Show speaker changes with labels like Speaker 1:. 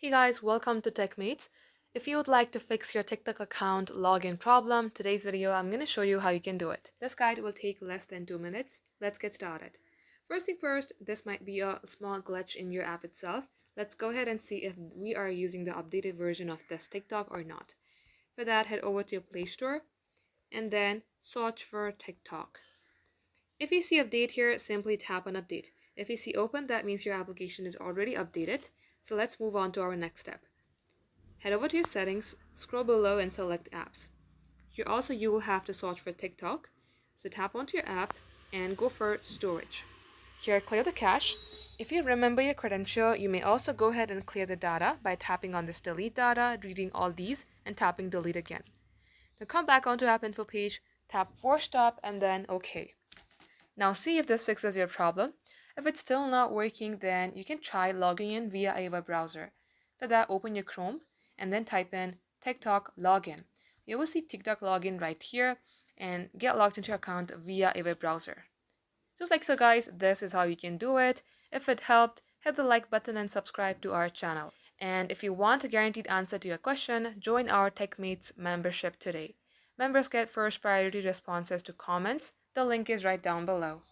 Speaker 1: Hey guys, welcome to TechMates. If you would like to fix your TikTok account login problem, today's video I'm going to show you how you can do it. This guide will take less than 2 minutes. Let's get started. First thing first, this might be a small glitch in your app itself. Let's go ahead and see if we are using the updated version of this TikTok or not. For that, head over to your Play Store and then search for TikTok. If you see update here, simply tap on update. If you see open, that means your application is already updated. So let's move on to our next step. Head over to your settings, scroll below and select apps. Here also you will have to search for TikTok. So tap onto your app and go for storage. Here clear the cache. If you remember your credential, you may also go ahead and clear the data by tapping on this delete data, reading all these and tapping delete again. Then come back onto app info page, tap force stop and then OK. Now see if this fixes your problem. If it's still not working, then you can try logging in via a web browser. For that, open your Chrome and then type in TikTok login. You will see TikTok login right here and get logged into your account via a web browser. Just like so guys, this is how you can do it. If it helped, hit the like button and subscribe to our channel. And if you want a guaranteed answer to your question, join our TechMates membership today. Members get first priority responses to comments. The link is right down below.